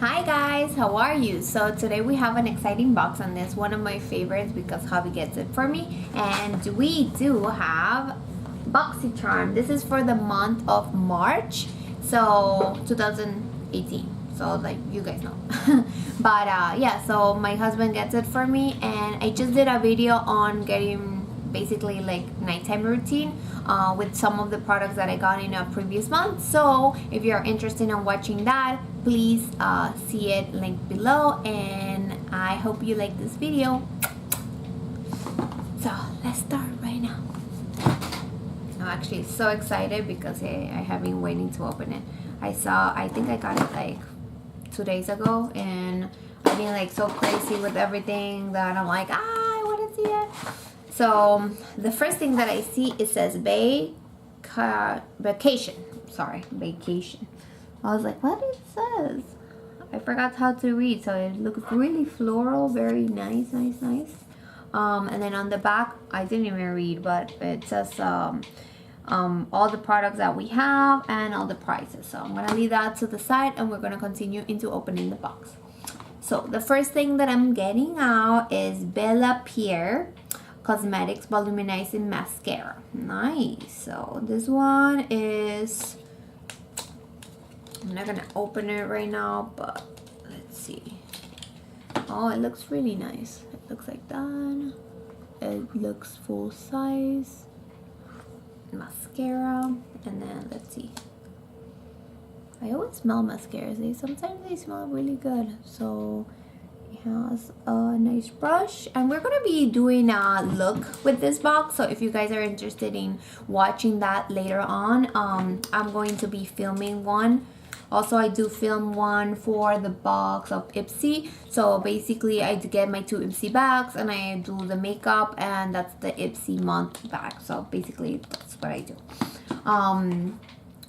Hi guys, how are you? So today we have an exciting box on this, one of my favorites because hubby gets it for me, and we do have BoxyCharm. This is for the month of March, so 2018. So like you guys know. But yeah, so my husband gets it for me, and I just did a video on getting basically like nighttime routine with some of the products that I got in a previous month. So if you're interested in watching that, please see it linked below, and I hope you like this video. So let's start right now. I'm actually so excited because I have been waiting to open it. I think I got it like 2 days ago, and I've been like so crazy with everything that I'm like, I want to see it. So the first thing that I see, it says vacation. Sorry, vacation. I was like, what it says? I forgot how to read, so it looks really floral, very nice. And then on the back, I didn't even read, but it says all the products that we have and all the prices. So I'm gonna leave that to the side, and we're gonna continue into opening the box. So the first thing that I'm getting out is Bella Pierre Cosmetics Volumizing Mascara. Nice. So this one is, I'm not gonna open it right now, but let's see. Oh, it looks really nice. It looks like that. It looks full size. Mascara. And then let's see. I always smell mascaras. Sometimes they smell really good. So it has a nice brush, and we're gonna be doing a look with this box. So if you guys are interested in watching that later on, I'm going to be filming one. Also, I do film one for the box of Ipsy. So basically, I get my 2 Ipsy bags, and I do the makeup, and that's the Ipsy month bag. So basically, that's what I do.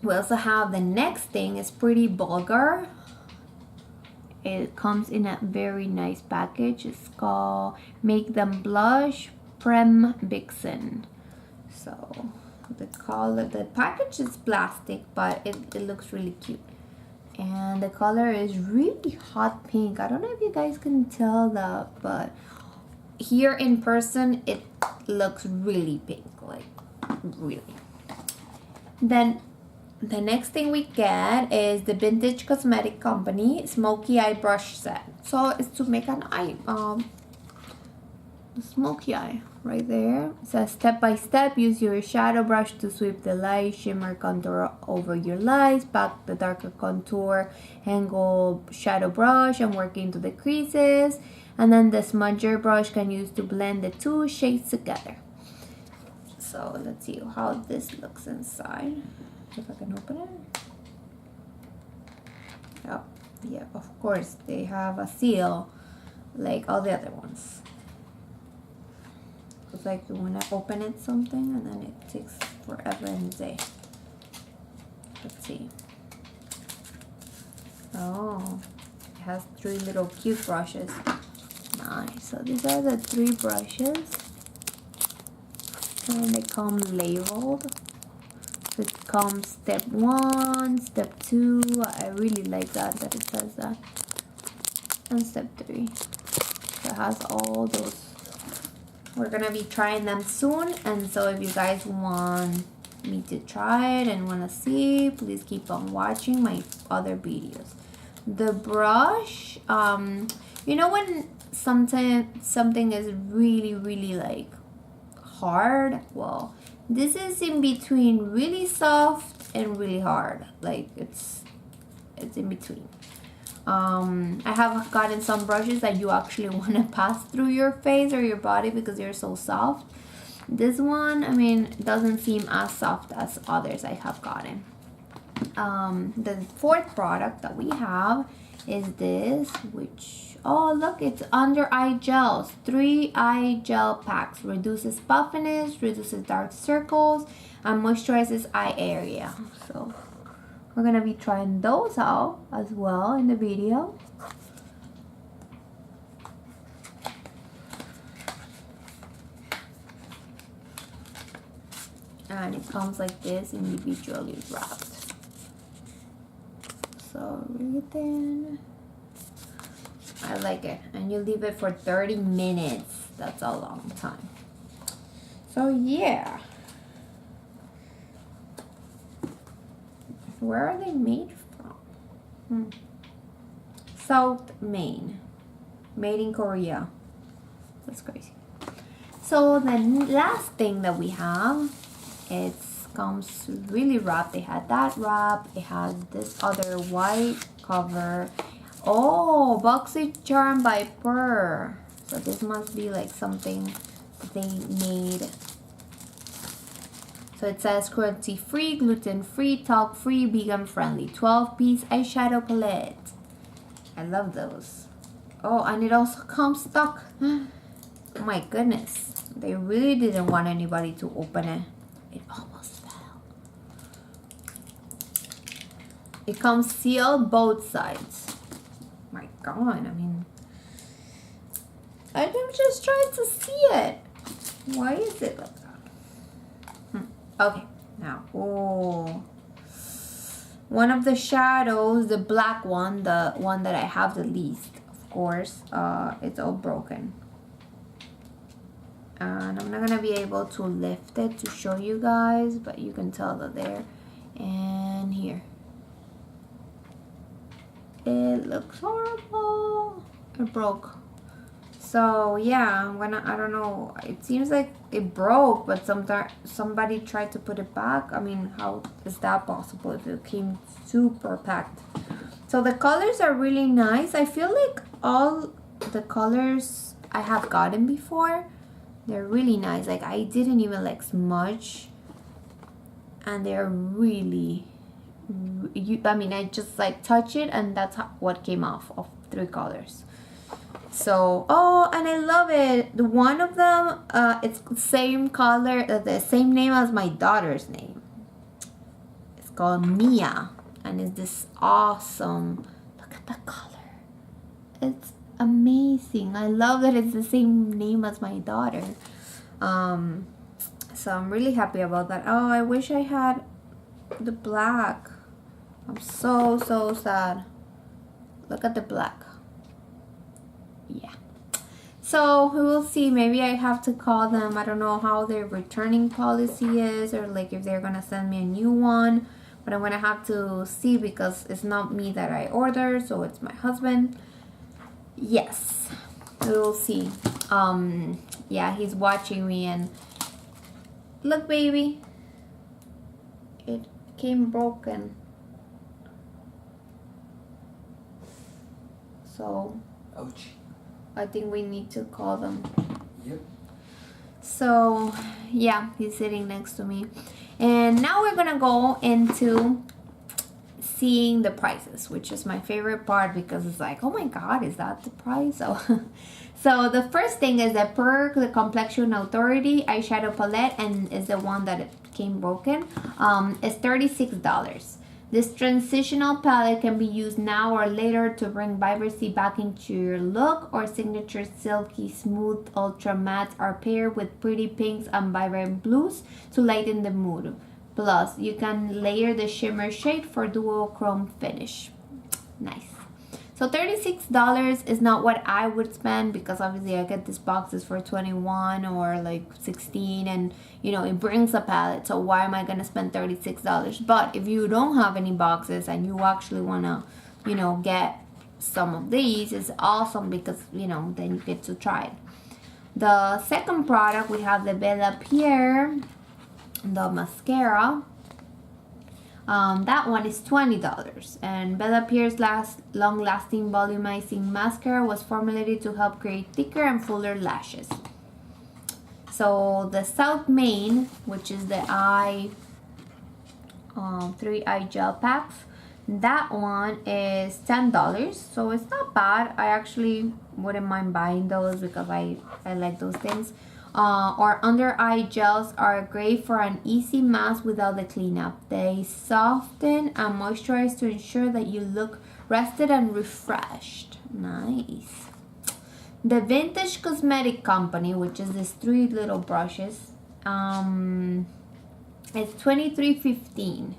We also have the next thing is Pretty Vulgar. It comes in a very nice package. It's called Make Them Blush Prem Vixen. So the package is plastic, but it looks really cute. And the color is really hot pink. I don't know if you guys can tell that, but here in person it looks really pink, like really. Then the next thing we get is the Vintage Cosmetic Company Smoky Eye Brush Set. So it's to make an eye, smoky eye right there. It says step by step, use your shadow brush to sweep the light, shimmer contour over your lights, back the darker contour, angle shadow brush, and work into the creases. And then the smudger brush can use to blend the 2 shades together. So let's see how this looks inside. If I can open it. Oh, yeah, of course they have a seal like all the other ones. It's like you want to open it something, and then it takes forever and a day. Let's see. Oh, it has 3 little cute brushes. Nice. So these are the 3 brushes, and they come labeled. It comes step 1, step 2. I really like that it says that. And step 3. So it has all those. We're gonna be trying them soon, and so if you guys want me to try it and want to see, please keep on watching my other videos. The brush, you know when sometimes something is really like hard? Well, this is in between really soft and really hard. Like it's in between. I have gotten some brushes that you actually want to pass through your face or your body because they're so soft. This one, I mean, doesn't seem as soft as others I have gotten. The 4th product that we have is this, which, oh look, it's under eye gels. 3 eye gel packs. Reduces puffiness, reduces dark circles, and moisturizes eye area. So we're gonna be trying those out as well in the video. And it comes like this, individually wrapped. So really thin. I like it. And you leave it for 30 minutes. That's a long time. So yeah. Where are they made from? South Maine. Made in Korea. That's crazy. So the last thing that we have, it comes really wrapped. They had that wrap. It has this other white cover. Oh, BOXYCHARM by Purr. So this must be like something that they made. So it says cruelty-free, gluten-free, talc-free, vegan-friendly. 12-piece eyeshadow palette. I love those. Oh, and it also comes stuck. Oh my goodness. They really didn't want anybody to open it. It almost fell. It comes sealed both sides. My God, I mean, I'm just trying to see it. Why is it like that? Okay, now, oh, one of the shadows, the black one, the one that I have the least, of course, it's all broken. And I'm not gonna be able to lift it to show you guys, but you can tell that there and here. It looks horrible. It broke. So yeah, I don't know, it seems like it broke, but somebody tried to put it back. I mean, how is that possible if it came super packed? So the colors are really nice. I feel like all the colors I have gotten before, they're really nice. Like I didn't even like smudge, and they're really, I mean, I just like touch it and that's what came off of 3 colors. So, oh, and I love it. The one of them, it's same color, the same name as my daughter's name. It's called Mia, and it's this awesome. Look at the color. It's amazing. I love that it's the same name as my daughter. So I'm really happy about that. Oh, I wish I had the black. I'm so sad. Look at the black. Yeah. So we will see. Maybe I have to call them. I don't know how their returning policy is, or like if they're gonna send me a new one. But I'm gonna have to see because it's not me that I order, so it's my husband. Yes, we will see. Yeah, he's watching me, and look, baby, it came broken. So. Ouch. I think we need to call them. Yep. So yeah, he's sitting next to me. And now we're gonna go into seeing the prices, which is my favorite part because it's like, oh my God, is that the price? So the first thing is the Purr, the Complexion Authority eyeshadow palette, and is the one that it came broken. It's $36. This transitional palette can be used now or later to bring vibrancy back into your look, or signature silky smooth ultra mattes are paired with pretty pinks and vibrant blues to lighten the mood. Plus, you can layer the shimmer shade for duochrome finish. Nice. So $36 is not what I would spend because obviously I get these boxes for $21 or like $16, and you know, it brings a palette. So why am I gonna spend $36? But if you don't have any boxes and you actually wanna, you know, get some of these, it's awesome because, you know, then you get to try it. The second product, we have the Bella Pierre, the mascara. That one is $20, and Bella Pierre's long-lasting volumizing mascara was formulated to help create thicker and fuller lashes. So the South Maine, which is the 3 eye gel packs, that one is $10, so it's not bad. I actually wouldn't mind buying those because I like those things. Or under eye gels are great for an easy mask without the cleanup. They soften and moisturize to ensure that you look rested and refreshed. Nice. The Vintage Cosmetic Company, which is these 3 little brushes, it's $23.15.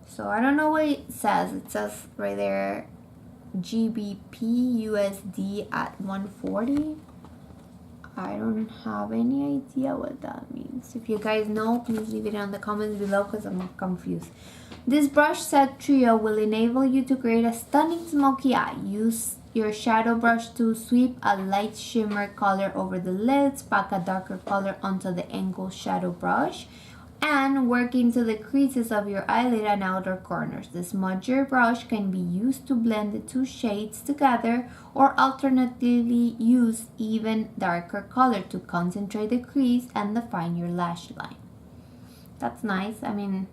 So I don't know what it says. It says right there GBP USD at 140. I don't have any idea what that means. If you guys know, please leave it in the comments below because I'm confused. This brush set trio will enable you to create a stunning smoky eye. Use your shadow brush to sweep a light shimmer color over the lids, pack a darker color onto the angled shadow brush, and work into the creases of your eyelid and outer corners. The smudger brush can be used to blend the two shades together, or alternatively use even darker color to concentrate the crease and define your lash line. That's nice. I mean,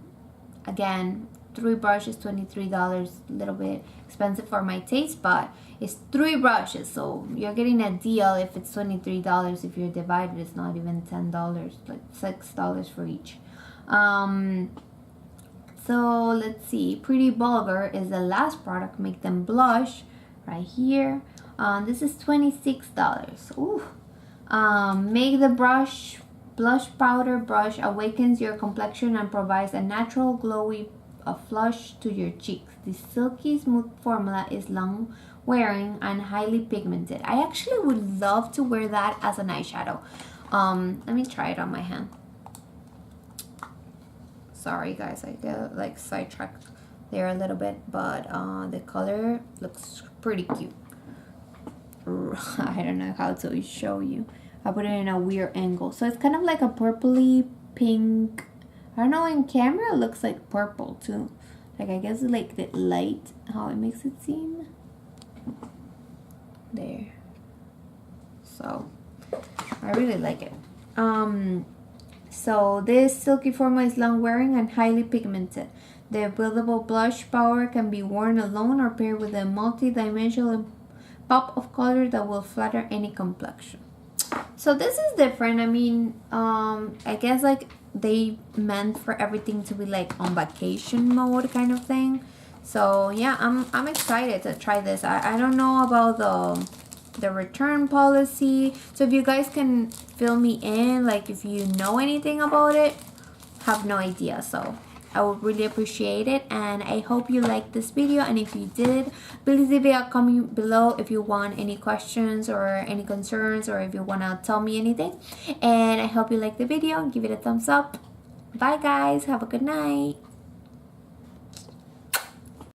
again, 3 brushes, $23, a little bit expensive for my taste, but it's 3 brushes, so you're getting a deal if it's $23. If you're divided, it's not even $10, like $6 for each. So let's see, Pretty Vulgar is the last product. Make them blush right here. This is $26. Ooh. Make the blush powder brush awakens your complexion and provides a natural glowy flush to your cheeks. This silky smooth formula is long wearing and highly pigmented. I actually would love to wear that as an eyeshadow. Let me try it on my hand. Sorry guys, I get like sidetracked there a little bit, but the color looks pretty cute. I don't know how to show you. I put it in a weird angle, so it's kind of like a purpley pink. I don't know, in camera it looks like purple too. Like, I guess like the light, how it makes it seem. There. So I really like it. So this silky formula is long wearing and highly pigmented. The buildable blush powder can be worn alone or paired with a multi-dimensional pop of color that will flatter any complexion. So this is different. I mean, I guess like they meant for everything to be like on vacation mode kind of thing. So yeah, I'm excited to try this. I don't know about the return policy, so if you guys can fill me in, like if you know anything about it. Have no idea, so I would really appreciate it, and I hope you liked this video. And if you did, please leave a comment below if you want any questions or any concerns, or if you want to tell me anything. And I hope you liked the video. Give it a thumbs up. Bye guys, have a good night.